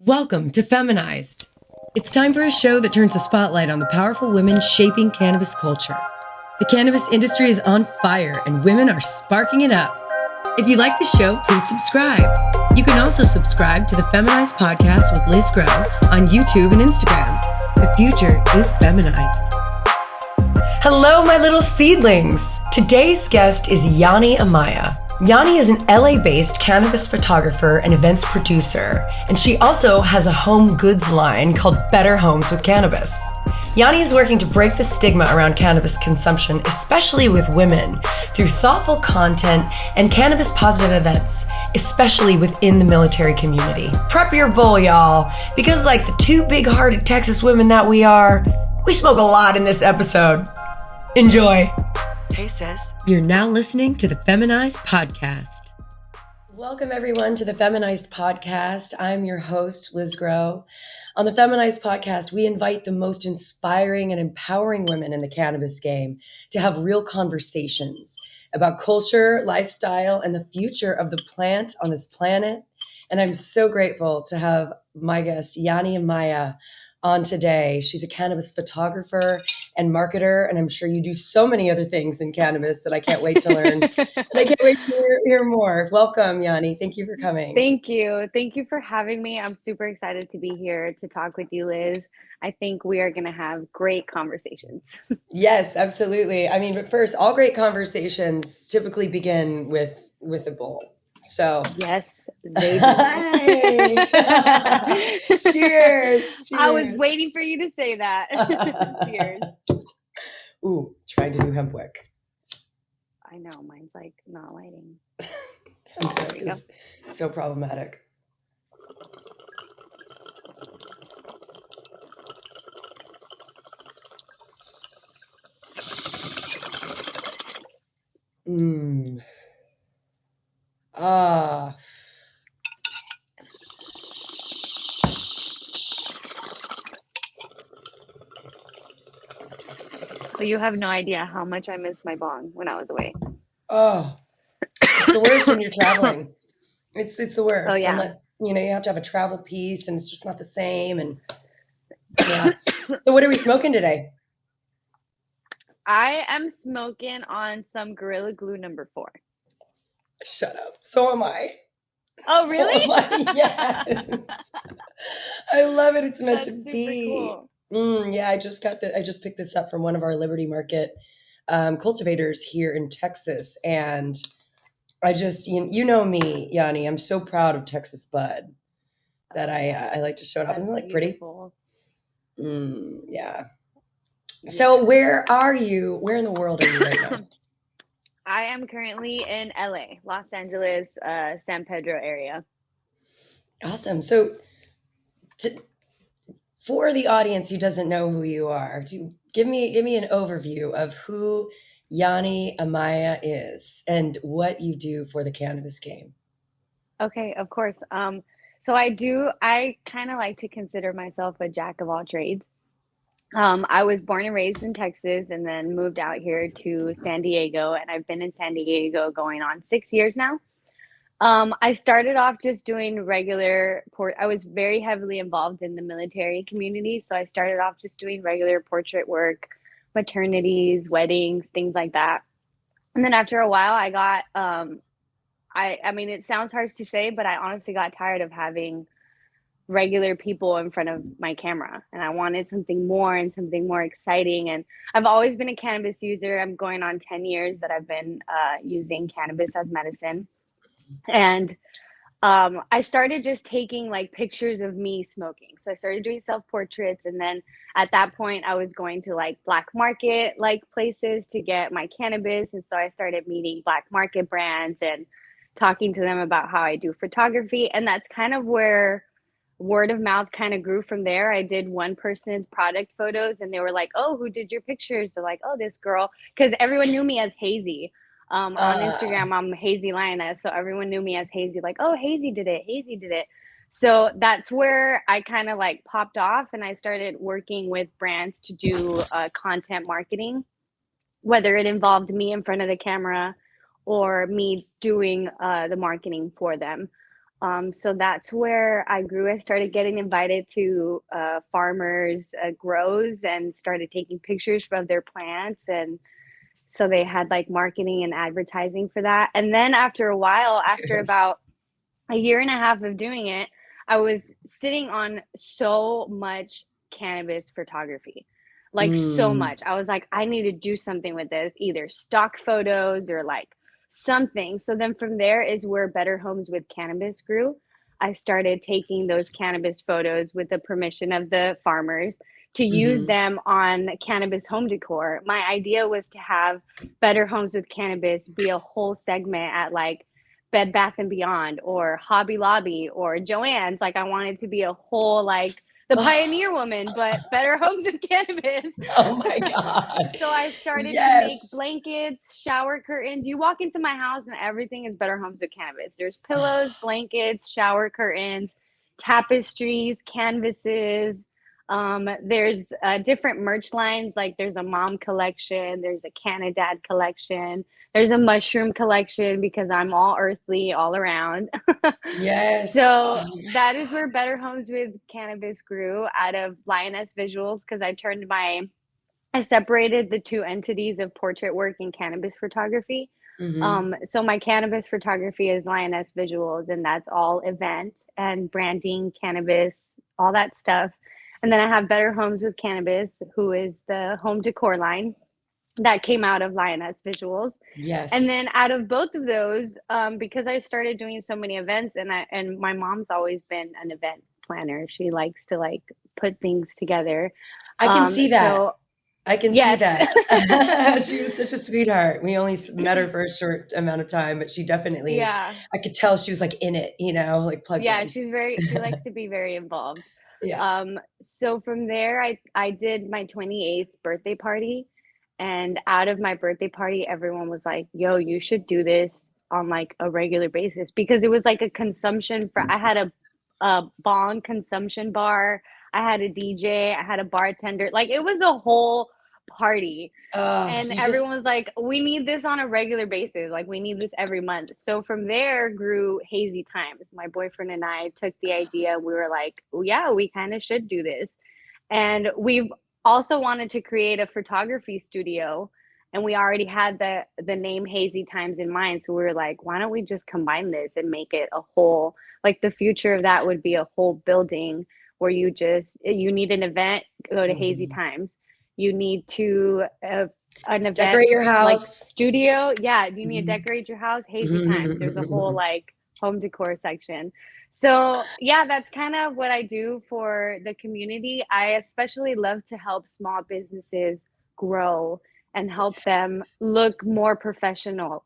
Welcome to Feminized. It's time for a show that turns the spotlight on the powerful women shaping cannabis culture. The cannabis industry is on fire and women are sparking it up. If you like the show, please subscribe. You can also subscribe to the Feminized podcast with Liz Grow on YouTube and Instagram. The future is feminized. Hello, my little seedlings. Today's guest is Yani Amaya. Yani is an LA-based cannabis photographer and events producer, and she also has a home goods line called Better Homes with Cannabis. Yani is working to break the stigma around cannabis consumption, especially with women, through thoughtful content and cannabis-positive events, especially within the military community. Prep your bowl, y'all, because like the two big-hearted Texas women that we are, we smoke a lot in this episode. Enjoy. Hey, sis. You're now listening to the Feminized Podcast. Welcome, everyone, to the Feminized Podcast. I'm your host, Liz Grow. On the Feminized Podcast, we invite the most inspiring and empowering women in the cannabis game to have real conversations about culture, lifestyle, and the future of the plant on this planet. And I'm so grateful to have my guest, Yani Amaya, on today. She's a cannabis photographer and marketer, and I'm sure you do so many other things in cannabis that I can't wait to learn. I can't wait to hear more. Welcome, Yani. Thank you for coming. Thank you. Thank you for having me. I'm super excited to be here to talk with you, Liz. I think we are going to have great conversations. Yes, absolutely. I mean, but first, all great conversations typically begin with a bowl. So yes, they do. Cheers. Cheers. I was waiting for you to say that. Cheers. Ooh, trying to do hemp wick. I know, mine's like not lighting. Hemp wick is so problematic. Well, you have no idea how much I missed my bong when I was away. Oh, it's the worst when you're traveling. It's the worst. Oh, yeah. You have to have a travel piece, and it's just not the same. And yeah. So what are we smoking today? I am smoking on some Gorilla Glue number 4. Shut up. So am I. Oh, really? So am I. Yes. I love it. It's meant to be. Cool. Yeah, I just picked this up from one of our Liberty Market cultivators here in Texas, and I just you know me, Yani. I'm so proud of Texas bud that I like to show it off. Isn't it like pretty? Yeah. So where are you? Where in the world are you right now? I am currently in LA, Los Angeles, San Pedro area. Awesome. So for the audience who doesn't know who you are, give me an overview of who Yani Amaya is and what you do for the cannabis game. Okay, of course. So I kind of like to consider myself a jack of all trades. I was born and raised in Texas and then moved out here to San Diego, and I've been in San Diego going on 6 years now. I started off just doing regular I was very heavily involved in the military community, so I started off just doing regular portrait work, maternities, weddings, things like that. And then after a while, I got I mean, it sounds harsh to say, but I honestly got tired of having regular people in front of my camera, and I wanted something more and something more exciting. And I've always been a cannabis user. I'm going on 10 years that I've been using cannabis as medicine. And I started just taking like pictures of me smoking. So I started doing self-portraits, and then at that point I was going to like black market like places to get my cannabis. And so I started meeting black market brands and talking to them about how I do photography. And that's kind of where word of mouth kind of grew from there. I did one person's product photos, and they were like, "Oh, who did your pictures?" They're like, "Oh, this girl," because everyone knew me as Hazey. On Instagram, I'm Hazey Lioness, so everyone knew me as Hazey. Like, "Oh, Hazey did it. Hazey did it." So that's where I kind of like popped off, and I started working with brands to do content marketing, whether it involved me in front of the camera or me doing the marketing for them. So that's where I grew. I started getting invited to farmers' grows and started taking pictures of their plants. And so they had like marketing and advertising for that. And then after a while, after Dude. about a year and a half of doing it, I was sitting on so much cannabis photography, like so Mm, much. I was like, I need to do something with this, either stock photos or like something. So then from there is where Better Homes with Cannabis grew. I started taking those cannabis photos with the permission of the farmers to use hmm. them on cannabis home decor. My idea was to have Better Homes with Cannabis be a whole segment at like Bed Bath and Beyond or Hobby Lobby or Joann's. Like I wanted to be a whole like the Oh, pioneer woman, but Better Homes with Cannabis. oh my God. So I started to make Yes. blankets, shower curtains. You walk into my house and everything is Better Homes with Cannabis. There's pillows, blankets, shower curtains, tapestries, canvases. There's different merch lines. Like there's a mom collection, there's a Canadad collection, there's a mushroom collection because I'm all earthly all around. Yes. So Oh that my is where Better Homes with Cannabis grew out of Lioness Visuals because I separated the two entities of portrait work and cannabis photography. God. Hmm. So my cannabis photography is Lioness Visuals, and that's all event and branding, cannabis, all that stuff. And then I have Better Homes with Cannabis, who is the home decor line that came out of Lioness Visuals. And Yes. then out of both of those, because I started doing so many events, and my mom's always been an event planner. She likes to like put things together. I can see that. So I can see yes. that. She was such a sweetheart. We only met her for a short amount of time, but she definitely, Yeah. I could tell she was like in it, like plugged Yeah, in. she likes to be very involved. Yeah. So from there I did my 28th birthday party, and out of my birthday party everyone was like, "Yo, you should do this on like a regular basis," because it was like a consumption for I had a bong consumption bar, I had a DJ, I had a bartender. Like it was a whole party. And You everyone just, was like, we need this on a regular basis. Like, we need this every month. So from there grew Hazy Times. My boyfriend and I took the idea. We were like, oh, yeah, we kind of should do this. And we've also wanted to create a photography studio. And we already had the name Hazy Times in mind. So we were like, why don't we just combine this and make it a whole, like the future of that would be a whole building where you need an event, go to Hazy mhm. Times. You need to an event Decorate your like house. studio. Yeah, you need to Mhm. decorate your house. Hazy Times. There's a whole like home decor section. So yeah, that's kind of what I do for the community. I especially love to help small businesses grow and help them look more professional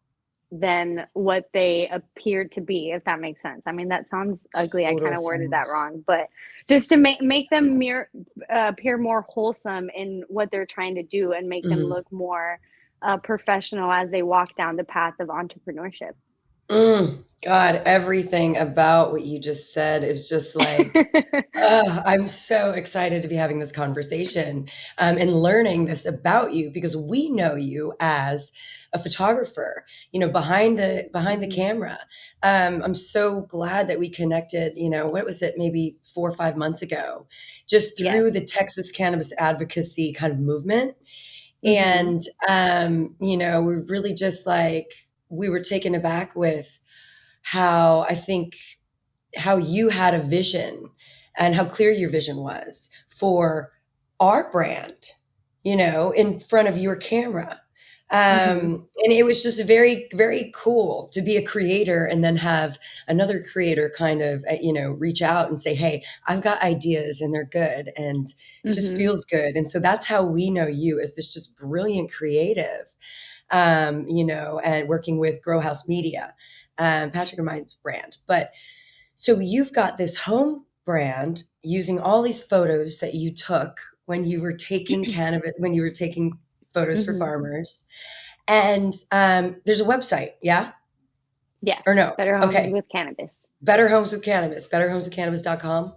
than what they appear to be, if that makes sense. I mean, that sounds ugly. I Total kind of worded that sense. wrong, but just to make them appear more wholesome in what they're trying to do and make them Mhm. look more professional as they walk down the path of entrepreneurship. God, everything about what you just said is just like, I'm so excited to be having this conversation, and learning this about you because we know you as a photographer, behind the Mhm. camera. I'm so glad that we connected. What was it? Maybe 4 or 5 months ago, just Yes. through the Texas cannabis advocacy kind of movement, Hmm. and we're really just like we were taken aback with how I think how you had a vision and how clear your vision was for our brand, in front of your camera. Hmm. And it was just very, very cool to be a creator and then have another creator kind of, reach out and say, hey, I've got ideas and they're good. And it just Hmm. feels good. And so that's how we know you as this just brilliant creative, and working with Grow House Media, Patrick and mine's brand. But so you've got this home brand using all these photos that you took when you were taking cannabis, when you were taking photos for Hmm. farmers. And there's a website, yeah? Yes. Or no? Better Homes Okay. with Cannabis. Better Homes with Cannabis, betterhomeswithcannabis.com.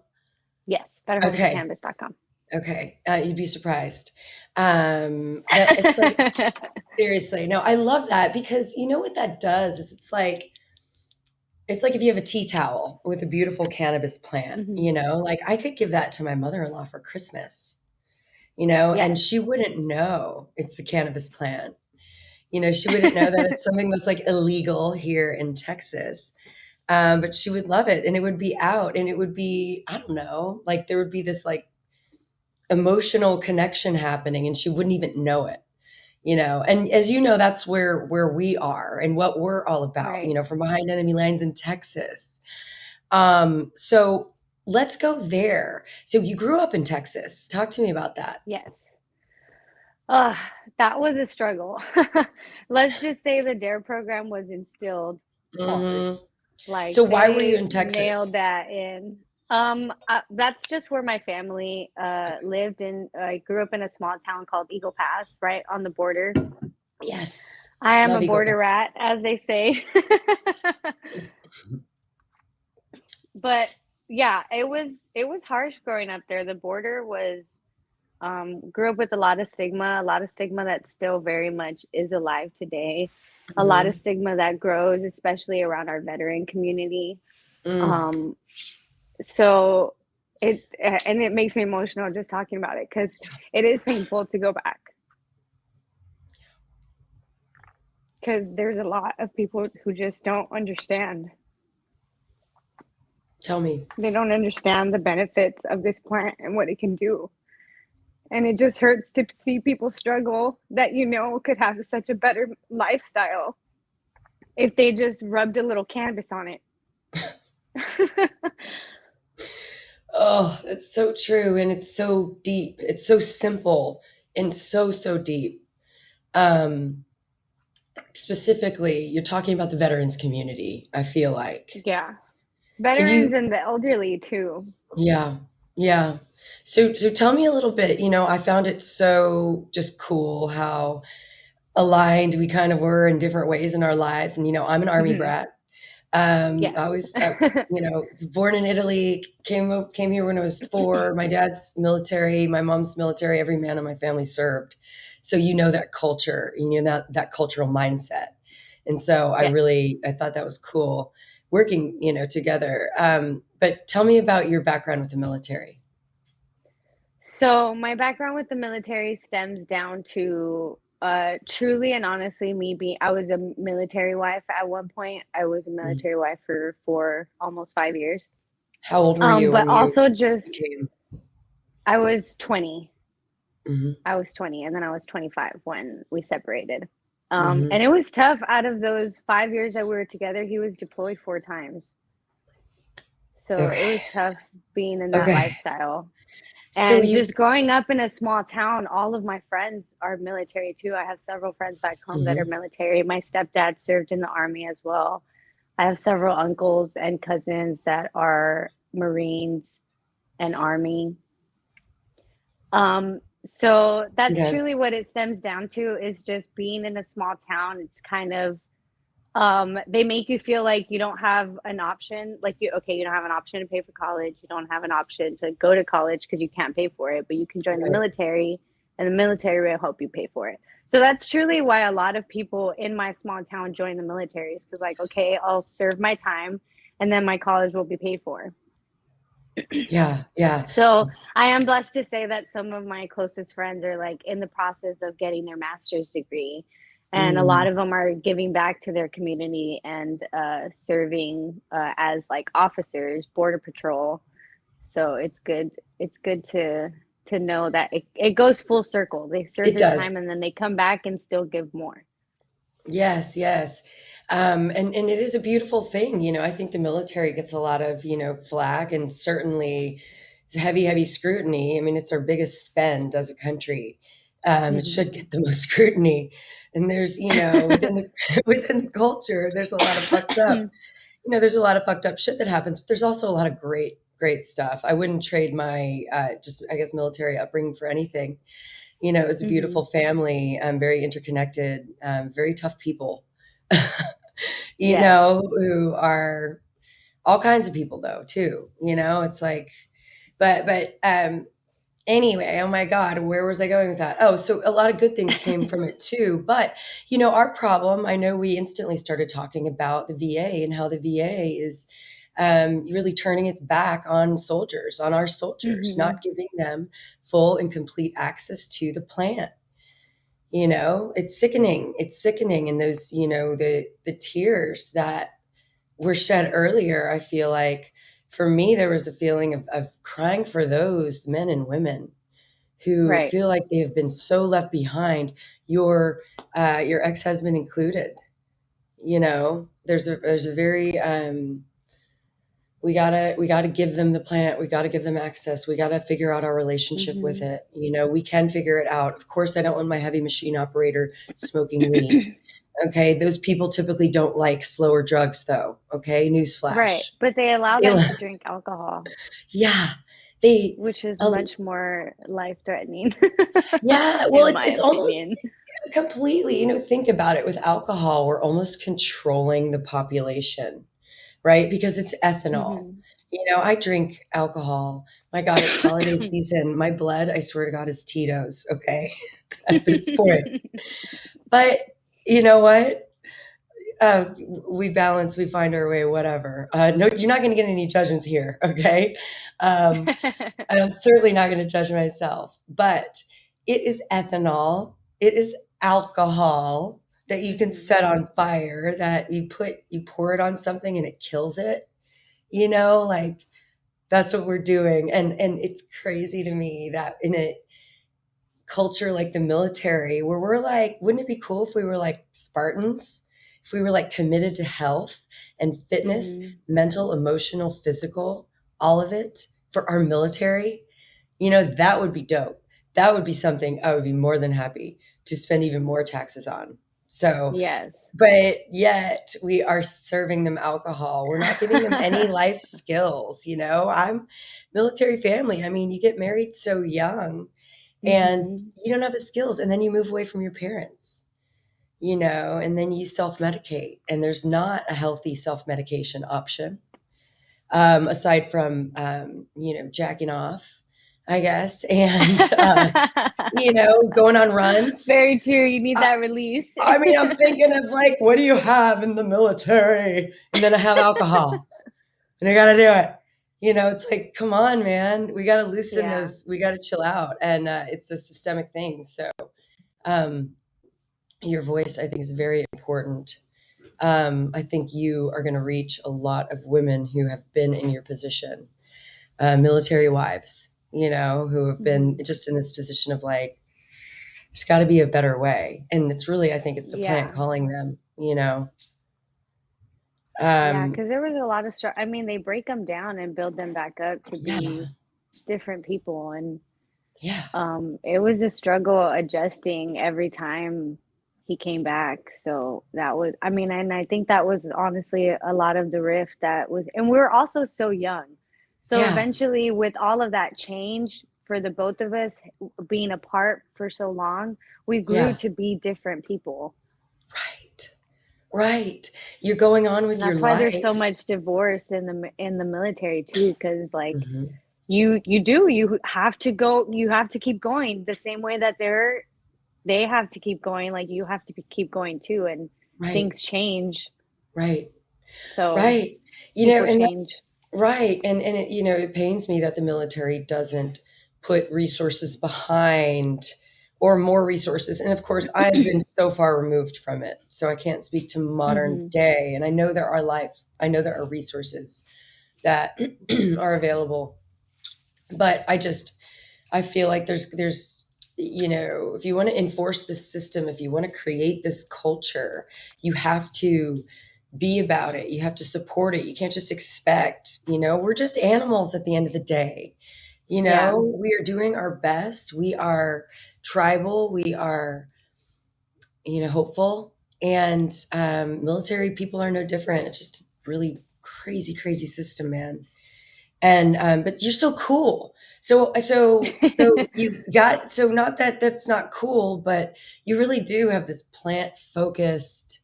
Yes. Okay. BetterHomesWithCannabis.com. Okay. You'd be surprised. That it's like, seriously. No, I love that because you know what that does is it's like It's like if you have a tea towel with a beautiful cannabis plant, Hmm. you know, like I could give that to my mother-in-law for Christmas, and Yes, she wouldn't know it's the cannabis plant. She wouldn't know that it's something that's like illegal here in Texas. But she would love it and it would be out and it would be, I don't know, like there would be this like emotional connection happening and she wouldn't even know it. And as you know, that's where we are and what we're all about, right. from behind enemy lines in Texas. So let's go there. So you grew up in Texas. Talk to me about that. Yes. Uh, that was a struggle. Let's just say the DARE program was instilled hard. Hmm. Like So why were you they in nailed Texas? that in. That's just where my family lived in. I grew up in a small town called Eagle Pass, right on the border. Yes. I am a Love Eagle border Pass. rat, as they say. But yeah, it was harsh growing up there. The border was grew up with a lot of stigma that still very much is alive today. A lot of Hmm. stigma that grows, especially around our veteran community. Mm. Um, so and it makes me emotional just talking about it because it is painful to go back because there's a lot of people who just don't understand. Tell me. They don't understand the benefits of this plant and what it can do. And it just hurts to see people struggle that could have such a better lifestyle if they just rubbed a little cannabis on it. Oh, that's so true. And it's so deep. It's so simple and so, so deep. Um, Specifically, you're talking about the veterans community, I feel like. Yeah. Can Veterans you, and the elderly too. yeah, yeah. So tell me a little bit, I found it so just cool how aligned we kind of were in different ways in our lives. And, I'm an army Hmm. brat. I Yes. was, born in Italy, came here when I was 4. My dad's military, my mom's military. Every man in my family served, so that culture, that cultural mindset. And so Yes. I thought that was cool working, together. But tell me about your background with the military. So my background with the military stems down to truly and honestly me being I was a military wife at one point. I was a Mm. military wife for almost 5 years. How old were you But when you also just became? I was 20. Hmm. I was 20 and then I was 25 when we separated. And Hmm. it was tough. Out of those 5 years that we were together, he was deployed 4 times. So it Okay. was tough being in that Okay. lifestyle. So And you. just growing up in a small town, all of my friends are military too. I have several friends back home that are Mhm. military. My stepdad served in the army as well. I have several uncles and cousins that are Marines and Army. So that's Okay. truly what it stems down to is just being in a small town. It's kind of they make you feel like you don't have an option. Like you don't have an option to pay for college. You don't have an option to go to college because you can't pay for it, but you can join the Right. military and the military will help you pay for it. So that's truly why a lot of people in my small town join the military is because like, okay, I'll serve my time and then my college will be paid for. Yeah. Yeah. So I am blessed to say that some of my closest friends are like in the process of getting their master's degree. And a lot Mm. of them are giving back to their community and serving as like officers, border patrol. So it's good. It's good to know that it goes full circle. They serve It their does. time and then they come back and still give more. Yes, yes. And it is a beautiful thing. I think the military gets a lot of, flack and certainly heavy, heavy scrutiny. I mean, it's our biggest spend as a country. It Hmm. should get the most scrutiny. And there's, within the within the culture, there's a lot of fucked up. There's a lot of fucked up shit that happens, but there's also a lot of great, great stuff. I wouldn't trade my just, I guess, military upbringing for anything. It was a Hmm. beautiful family, very interconnected, very tough people, Yes. who are all kinds of people though, too. It's like, but Anyway, oh my God, where was I going with that? Oh, so a lot of good things came from it too. But, our problem, I know we instantly started talking about the VA and how the VA is really turning its back on soldiers, on our soldiers, Hmm. not giving them full and complete access to the plant. It's sickening. It's sickening. And those, the tears that were shed earlier, I feel like for me, there was a feeling of crying for those men and women who Right. feel like they have been so left behind, your ex-husband included. There's a very we gotta give them the plant, we gotta give them access, we gotta figure out our relationship with Hmm. it. We can figure it out. Of course, I don't want my heavy machine operator smoking weed. Okay, those people typically don't like slower drugs though. Okay, Right. newsflash. But they allow They them li- to drink alcohol, yeah, they which is uh, much more life threatening, yeah, well, in it's my it's almost opinion. completely, think about it. With alcohol, we're almost controlling the population, right? Because it's ethanol. Hmm. I drink alcohol. My God, it's holiday season. My blood, I swear to God, is Tito's, okay? At this point. But you know what? We balance, we find our way, whatever. No, you're not going to get any judgments here, okay? Um, and I'm certainly not going to judge myself, but it is ethanol. It is alcohol that you can Hmm. set on fire, that you pour it on something and it kills it. Like that's what we're doing. And it's crazy to me that in a culture like the military, where we're like, wouldn't it be cool if we were like Spartans? If we were like committed to health and fitness, Hmm. mental, emotional, physical, all of it for our military? That would be dope. That would be something I would be more than happy to spend even more taxes on. So, Yes. but yet we are serving them alcohol. We're not giving them any life skills. I'm military family. I mean, you get married so young and Hmm. you don't have the skills, and then you move away from your parents, and then you self medicate, and there's not a healthy self medication option aside from jacking off, I guess, and going on runs. Very true. You need I, that release. I mean, I'm thinking of like, what do you have in the military? And then I have alcohol, and I got to do it. It's like, come on, man, we got to loosen Yeah. those, we got to chill out, and it's a systemic thing. So, um, your voice, I think, is very important. I think you are going to reach a lot of women who have been in your position, military wives, who have been Hmm. just in this position of like, there's got to be a better way. And it's really, I think it's the plant Yeah. calling them. Yeah, Um, because there was a lot of I mean, they break them down and build them back up to yeah, be different people, and yeah, it was a struggle adjusting every time he came back. So that was, I mean, and I think that was honestly a lot of the rift that was, and we were also so young. So yeah, eventually, with all of that change for the both of us being apart for so long, we grew yeah, to be different people. right, right. You're going on And with your that's why there's so life. much divorce in the military too, because like Hmm. you have to go, you have to keep going the same way that they have to keep going, like you have to keep going too, and Right, things change, right, so right. people And change. right, and it pains me that the military doesn't put resources behind, or more resources. And of course, I've been so far removed from it, so I can't speak to modern Hmm. day. And I know there are resources that are available, but I feel like there's if you want to enforce this system, if you want to create this culture, you have to be about it. You have to support it. You can't just expect, we're just animals at the end of the day. Yeah. We are doing our best. We are tribal. We are, hopeful. And military people are no different. It's just a really crazy, crazy system, man. And but you're so cool. So you got, so not that that's not cool, but you really do have this plant focused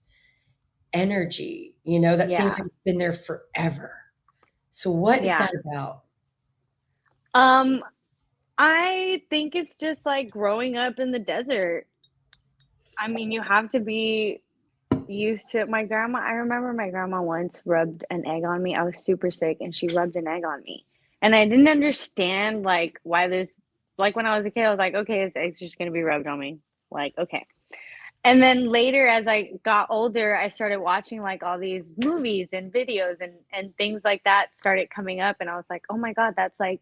energy, that seems Yeah. like it's been there forever. So what is Yeah. that about? um I think it's just like growing up in the desert. I mean, you have to be used to my grandma. I remember my grandma once rubbed an egg on me. I was super sick and she rubbed an egg on me. And I didn't understand like why this, like when I was a kid, I was like, okay, this egg's just gonna be rubbed on me. Like, okay. And then later as I got older, I started watching like all these movies and videos and things like that started coming up and I was like, "Oh my God, that's like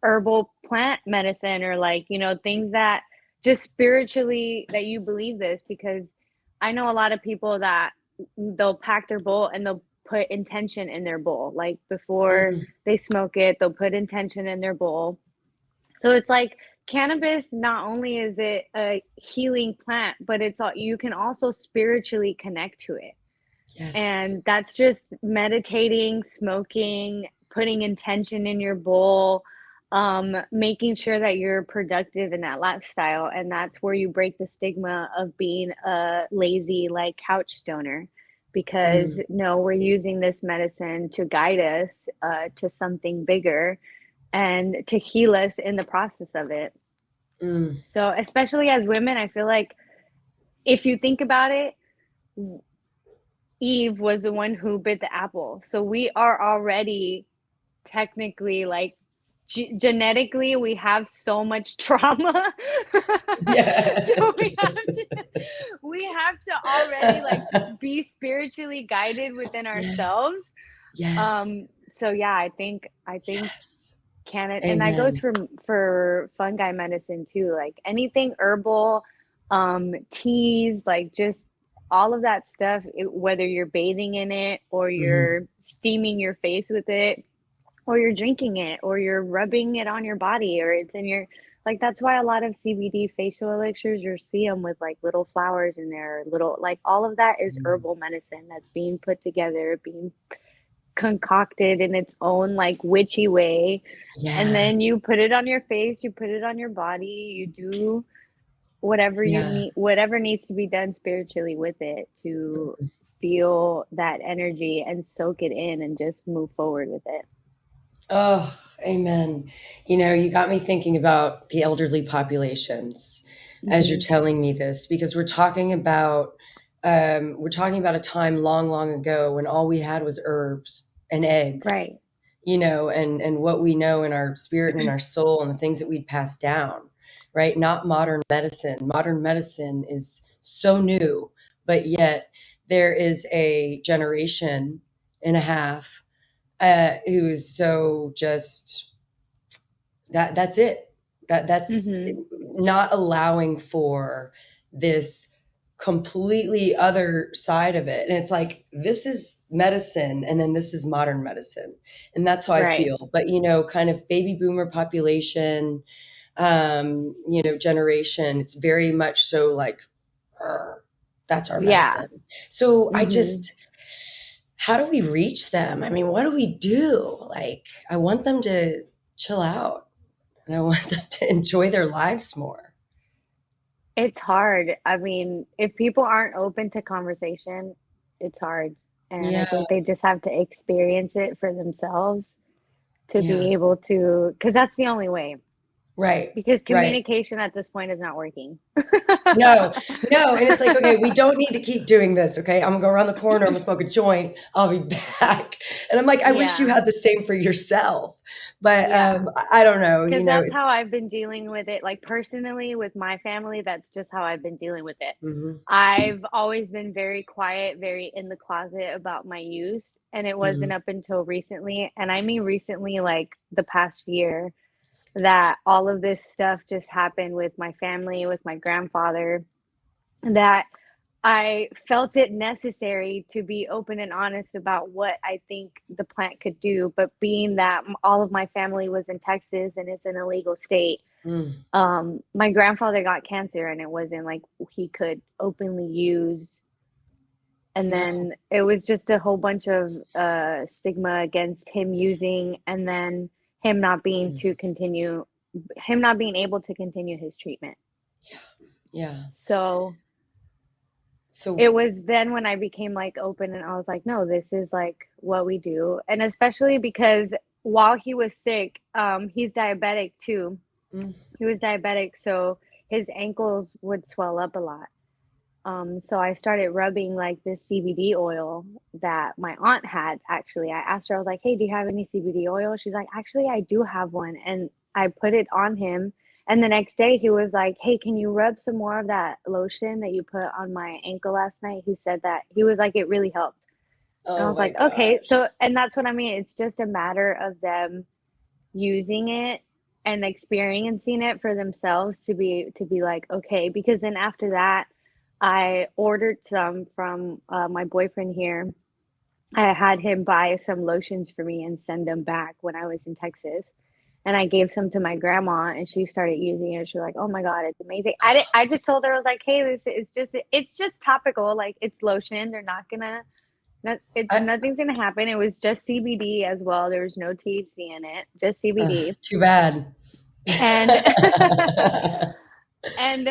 herbal plant medicine or like, things that just spiritually that you believe this because I know a lot of people that they'll pack their bowl and they'll put intention in their bowl. Like before Mm, they smoke it, they'll put intention in their bowl. So it's like cannabis, not only is it a healing plant, but you can also spiritually connect to it. And yes. that's just meditating, smoking, putting intention in your bowl, making sure that you're productive in that lifestyle. And that's where you break the stigma of being a lazy, like couch stoner. Because Mm, no, we're using this medicine to guide us to something bigger and to heal us in the process of it. mm. So, especially as women, I feel like if you think about it, Eve was the one who bit the apple. So we are already technically like genetically we have so much trauma. Yeah. So we have to already like be spiritually guided within ourselves. Yes. Yes. So yeah, I think Yes. can it and that goes Amen. for fungi medicine too, like anything herbal, teas, like just all of that stuff, whether you're bathing in it or Hmm. you're steaming your face with it or you're drinking it or you're rubbing it on your body or it's in your like that's why a lot of CBD facial elixirs you see them with like little flowers in there, little like all of that is herbal medicine that's being put together, being concocted in its own like witchy way, and Yeah. then you put it on your face, you put it on your body, you do whatever you Yeah. need, whatever needs to be done spiritually with it to feel that energy and soak it in and just move forward with it. Oh, amen. You got me thinking about the elderly populations as you're Hmm. telling me this, because we're talking about a time long, long ago when all we had was herbs and eggs, Right. and what we know in our spirit and in our soul and the things that we'd passed down, right? Not modern medicine. Modern medicine is so new, but yet there is a generation and a half who is so just that's it. That's Hmm. not allowing for this completely other side of it. And it's like this is medicine and then this is modern medicine. And that's how I Right. feel. But kind of baby boomer population, generation, it's very much so like that's our Yeah. medicine. So I Hmm. just how do we reach them? I mean, what do we do? Like, I want them to chill out and I want them to enjoy their lives more. It's hard. I mean, if people aren't open to conversation, it's hard. And I Yeah, think they just have to experience it for themselves to yeah. be able to, because that's the only way. Right, Because right. communication at this point is not working. No, no, and it's like, "Okay, we don't need to keep doing this, okay? I'm gonna go around the corner, I'm gonna smoke a joint, I'll be back." And I'm like, "I wish you Yeah. had the same for yourself." But, Yeah. I don't know, Because that's how it's I've been dealing with it. Like personally, with my family, that's just how I've been dealing with it. Mhm, I've always been very quiet, very in the closet about my use. And it wasn't mhm. up until recently, and I mean recently, like the past year, that all of this stuff just happened with my family, with my grandfather, that I felt it necessary to be open and honest about what I think the plant could do. But being that all of my family was in Texas and it's an illegal state, Mm, my grandfather got cancer and it wasn't like he could openly use. And no, then it was just a whole bunch of stigma against him using, and then him not being mm, to continue, him not being able to continue his treatment. yeah. So So it was then when I became like open and I was like, no, this is like what we do. And especially because while he was sick, he's diabetic too. Mm. He was diabetic, so his ankles would swell up a lot. So I started rubbing like this CBD oil that my aunt had actually. I asked her, I was like, hey, do you have any CBD oil? She's like, actually, I do have one. And I put it on him. And the next day he was like, hey, can you rub some more of that lotion that you put on my ankle last night? He said that he was like, it really helped. And I Oh was my like, okay. gosh. So, and that's what I mean. It's just a matter of them using it and experiencing it for themselves to be like, okay, because then after that I ordered some from my boyfriend here. I had him buy some lotions for me and send them back when I was in Texas, and I gave some to my grandma and she started using it. She was like, oh my god, it's amazing. I just told her, I was like, hey, this is just, it's just topical, like it's lotion, they're not gonna, I, nothing's gonna happen. It was just CBD as well. There was no THC in it, just CBD. too bad. And and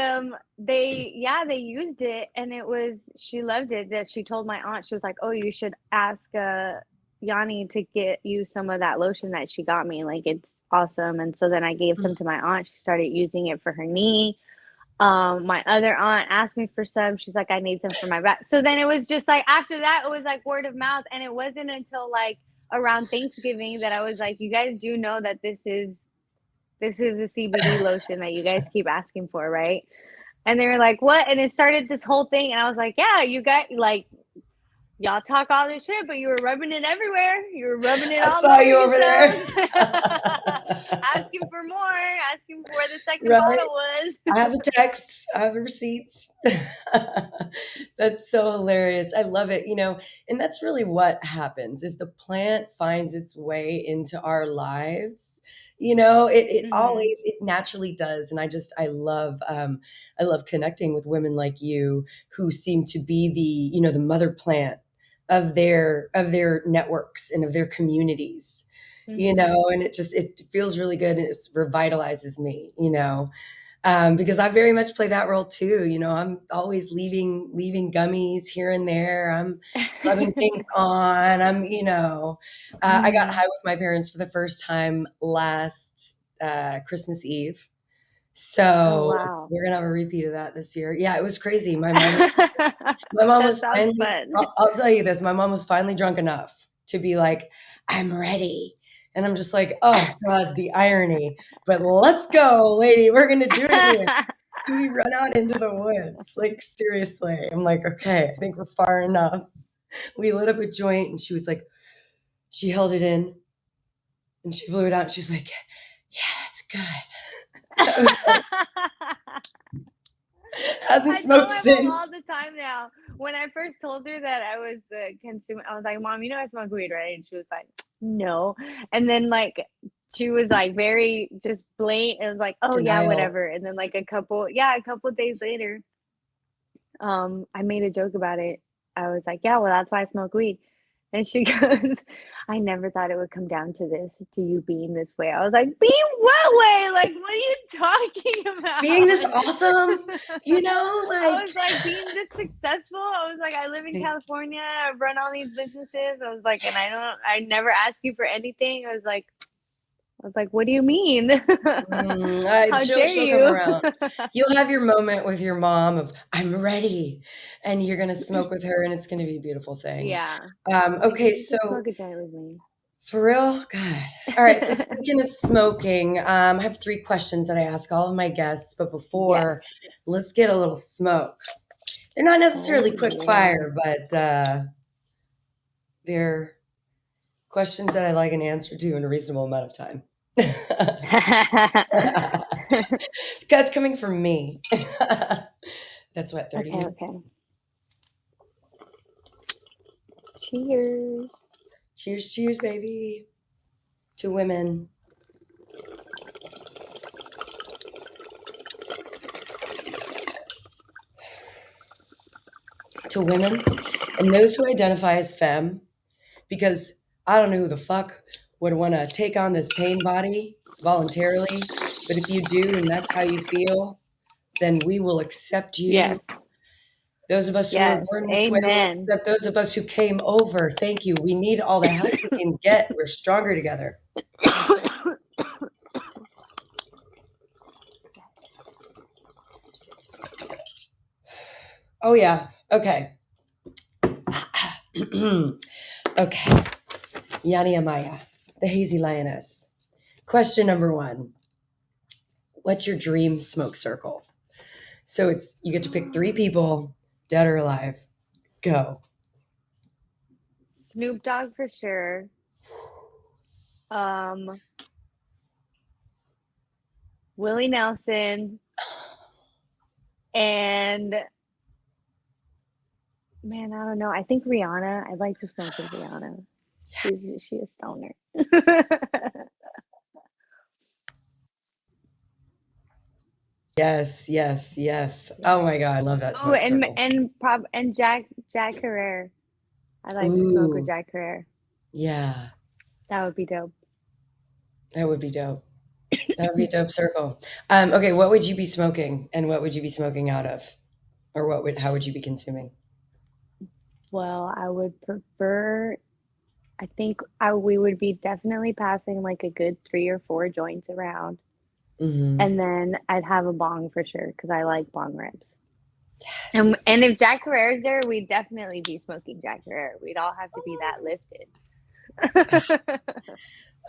they used it and it was, she loved it. That she told my aunt, she was like, oh, you should ask Yani to get you some of that lotion that she got me, like it's awesome. And so then I gave some to my aunt. She started using it for her knee. My other aunt asked me for some. She's like, I need some for my back. So then it was just like, after that, it was like word of mouth. And it wasn't until like around Thanksgiving that I was like, you guys do know that this is a CBD lotion that you guys keep asking for, right? And they were like, what? And it started this whole thing. And I was like, yeah, you got, like, y'all talk all this shit, but you were rubbing it everywhere. You were rubbing it I all saw over you over there. yourselves. Asking for more, asking for where the second Right? bottle was. I have the texts, I have the receipts. That's so hilarious. I love it, and that's really what happens is the plant finds its way into our lives. It Mm-hmm. always, it naturally does. And I love connecting with women like you who seem to be the mother plant of their networks and of their communities. Mm-hmm. And it feels really good and it revitalizes me. Because I very much play that role too. I'm always leaving gummies here and there. I'm rubbing things on. I got Mm-hmm. high with my parents for the first time last Christmas Eve. Oh, So wow. we're gonna have a repeat of that this year. Yeah, it was crazy. My mom That was sounds finally. fun. I'll tell you this. My mom was finally drunk enough to be like, "I'm ready," and I'm just like, "Oh God, the irony." But let's go, lady. We're gonna do it anyway. So we run out into the woods. Like seriously, I'm like, okay, I think we're far enough. We lit up a joint, and she was like, she held it in, and she blew it out. And she was like, "Yeah, that's good." I was like, hasn't I tell smoked my mom all since. the time now. When I first told her that I was consuming, I was like, "Mom, you know I smoke weed, right?" And she was like, "No." And then like she was like very just blatant. It was like, "Oh yeah, Denial. whatever." And then like a couple days later, I made a joke about it. I was like, "Yeah, well, that's why I smoke weed." And she goes, "I never thought it would come down to this, to you being this way." I was like, "Being what way? Like, what are you talking Being this about?" awesome, I like was like, being this successful. I was like, I live in California. I run all these businesses. I was like, and I never ask you for anything. I was like, what do you mean? How dare she'll come you? around. You'll have your moment with your mom of "I'm ready," and you're gonna smoke with her, and it's gonna be a beautiful thing. Yeah. Like, Okay, you can so smoke a joint with me. for real, God. All right. So speaking of smoking, I have 3 questions that I ask all of my guests, but Yes. before, let's get a little smoke. They're not necessarily Oh quick yeah. fire, but they're questions that I like an answer to in a reasonable amount of time. That's coming from me. That's what, 30 Okay, minutes? okay. Cheers. Cheers, cheers, baby. To women. To women and those who identify as femme, because I don't know who the fuck would want to take on this pain body voluntarily. But if you do and that's how you feel, then we will accept Yes. you Those of us who were Yes. born this way, we Amen. accept those of us who came over. Thank you. We need all the help we can get. We're stronger together. Oh, yeah. Okay. Okay. Yani Amaya, the Hazey Lioness. Question number 1. What's your dream smoke circle? So it's you get to pick 3 people, dead or alive. Go. Snoop Dogg for sure. Willie Nelson, and man, I don't know. I think Rihanna. I'd like to smoke with Rihanna. She a stoner. Yes, yes, yes. Oh my God, I love that Oh, smoke circle. and Jack Herrera. I'd like to smoke with Ooh, Jack Herrera. yeah, That would be dope. that would be dope. That would be a dope circle. Okay, what would you be smoking, and what would you be smoking out of, or how would you be consuming? Well, I would prefer. I think we would be definitely passing like a good 3 or 4 joints around, Hmm. and then I'd have a bong for sure because I like bong rips. Yes. And if Jack Herrera's there, we'd definitely be smoking Jack Herrera. We'd all have to be that lifted.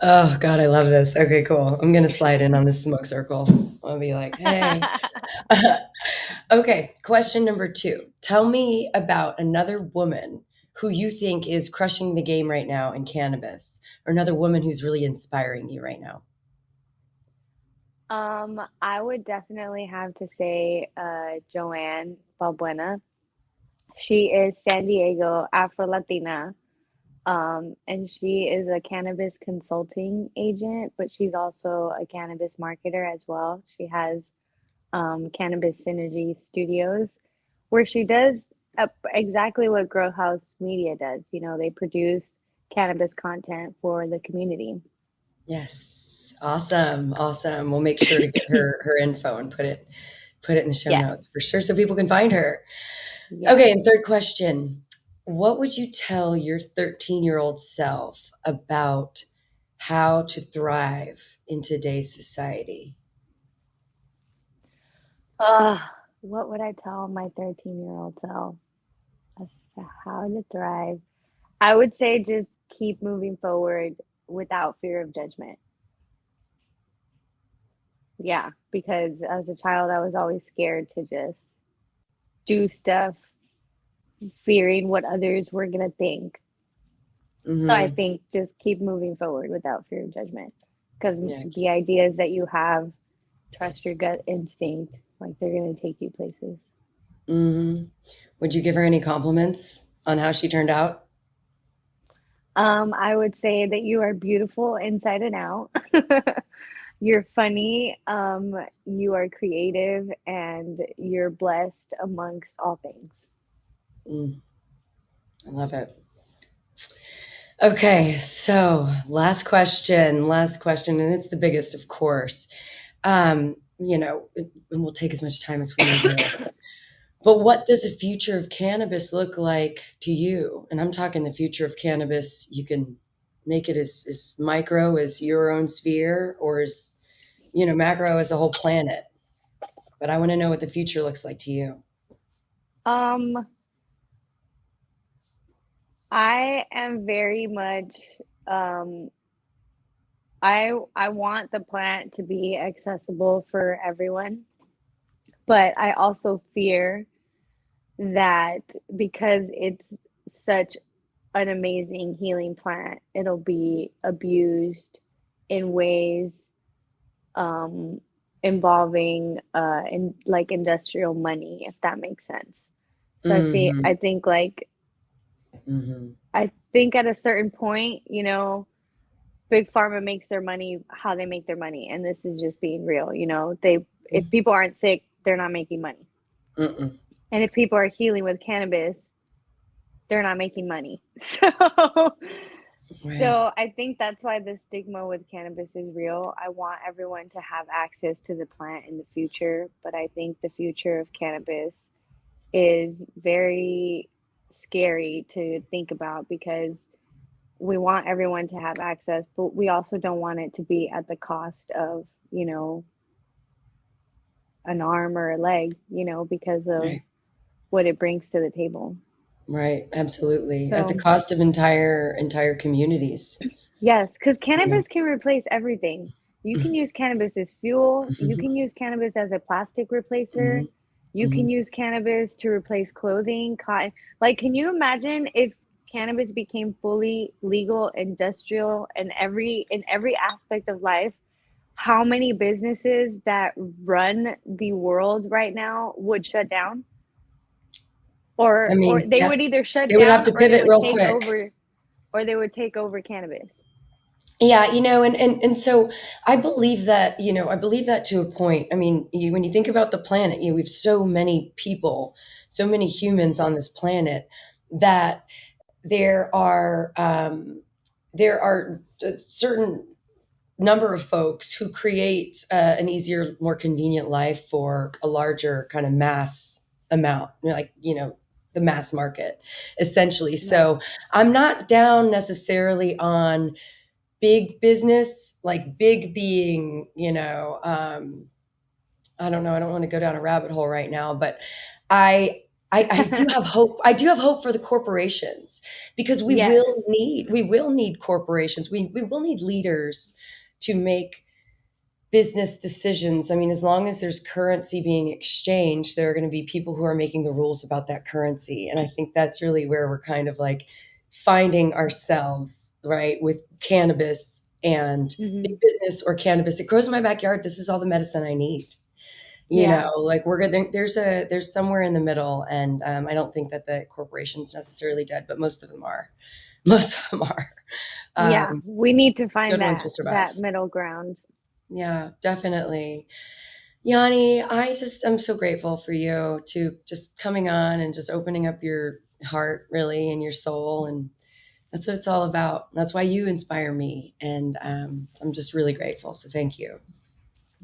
Oh God, I love this. Okay, cool. I'm gonna slide in on this smoke circle. I'll be like, hey. Okay, question number 2. Tell me about another woman who you think is crushing the game right now in cannabis, or another woman who's really inspiring you right now. I would definitely have to say Joanne Balbuena. She is San Diego Afro Latina. And she is a cannabis consulting agent, but she's also a cannabis marketer as well. She has Cannabis Synergy Studios, where she does exactly what Grow House Media does. You know, they produce cannabis content for the community. Yes. Awesome. Awesome. We'll make sure to get her info and put it in the show Yes, notes for sure so people can find her. yes. Okay, and third question. What would you tell your 13-year-old self about how to thrive in today's society? Uh, what would I tell my 13-year-old self as to how to thrive? I would say just keep moving forward without fear of judgment. Yeah, because as a child, I was always scared to just do stuff, fearing what others were going to think. So I Hmm. think just keep moving forward without fear of judgment. Because Yeah. the ideas that you have, trust your gut instinct, like they're going to take you places. Hmm. Would you give her any compliments on how she turned out? I would say that you are beautiful inside and out. You're funny, you are creative, and you're blessed amongst all things. Mm, I love it. Okay, so last question, and it's the biggest, of course. And we'll take as much time as we need here. But what does the future of cannabis look like to you? And I'm talking the future of cannabis. You can make it as micro as your own sphere, or as macro as a whole planet. But I want to know what the future looks like to you. Um, I am very much um I want the plant to be accessible for everyone, but I also fear that because it's such an amazing healing plant, it'll be abused in ways um involving in like industrial money, if that makes sense. So Hmm. I think like Hmm. I think at a certain point, you know, big pharma makes their money how they make their money, and this is just being real. You know, they if people aren't sick, they're not making money, Mm-mm. and if people are healing with cannabis, they're not making money. Right. So I think that's why the stigma with cannabis is real. I want everyone to have access to the plant in the future, but I think the future of cannabis is very scary to think about, because we want everyone to have access, but we also don't want it to be at the cost of, an arm or a leg, because of Right. what it brings to the table. Right. Absolutely. At the So, cost of entire communities. yes, because You know? cannabis can replace everything. You can use cannabis as fuel. You Mhm. can use cannabis as a plastic replacer. Mhm. You can Mhm. use cannabis to replace clothing, cotton. Like, can you imagine if cannabis became fully legal, industrial, and in every aspect of life? How many businesses that run the world right now would shut down? I Or mean, they yeah, would either shut they would have down, to or they pivot would real take quick. over, cannabis. Yeah, and so I believe that to a point. I mean, when you think about the planet, we have so many people, so many humans on this planet that there are a certain number of folks who create an easier, more convenient life for a larger kind of mass amount, like the mass market, essentially. Right. So I'm not down necessarily on big business, like big being, I don't know. I don't want to go down a rabbit hole right now, but I, I do have hope. I do have hope for the corporations because Yes. we will need corporations. We will need leaders to make business decisions. I mean, as long as there's currency being exchanged, there are going to be people who are making the rules about that currency. And I think that's really where we're kind of like finding ourselves, right? With cannabis and big Hmm. business or cannabis. It grows in my backyard. This is all the medicine I need. Yeah. Like we're gonna there's somewhere in the middle, and I don't think that the corporation's necessarily dead, but most of them are. Most of them are. Yeah. Um, We need to good find ones that will survive. that middle ground. Yeah, definitely. Yanni, I'm so grateful for you to just coming on and just opening up your heart really and your soul. And that's what it's all about. That's why you inspire me. And I'm just really grateful. So thank you.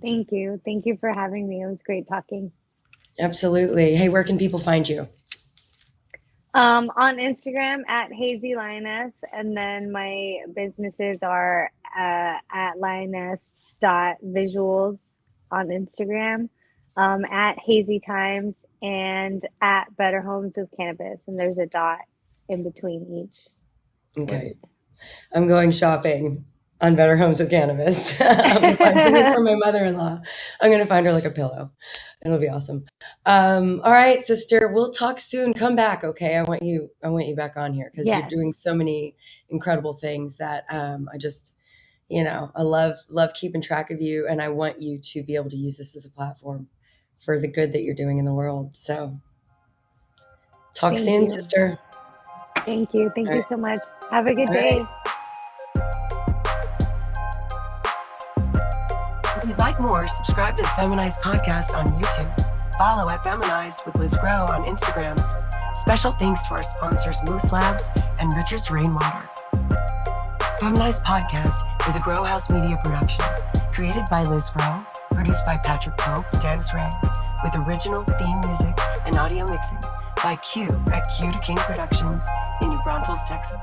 Thank you. Thank you for having me. It was great talking. Absolutely. Hey, where can people find you? On Instagram at Hazey Lioness, and then my businesses are at lioness.visuals on Instagram, at Hazy Times, and at Better Homes with Cannabis. And there's a dot in between each Okay. word. I'm going shopping on Better Homes with Cannabis. I'm gonna find something for my mother-in-law. I'm gonna find her like a pillow. It'll be awesome. All right, sister. We'll talk soon. Come back, okay? I want you back on here because you're Yes. doing so many incredible things that I just, I love keeping track of you, and I want you to be able to use this as a platform for the good that you're doing in the world. So, talk Thank soon, you. sister. Thank you. Thank All you right. so much. Have a good All right. day. If you'd like more, subscribe to the Feminized Podcast on YouTube. Follow at Feminized with Liz Grow on Instagram. Special thanks to our sponsors Moose Labs and Richard's Rainwater. Feminized Podcast is a Grow House Media production, created by Liz Grow, produced by Pope Tanis Ray, with original theme music and audio mixing by Q at Q to King Productions in New Braunfels, Texas.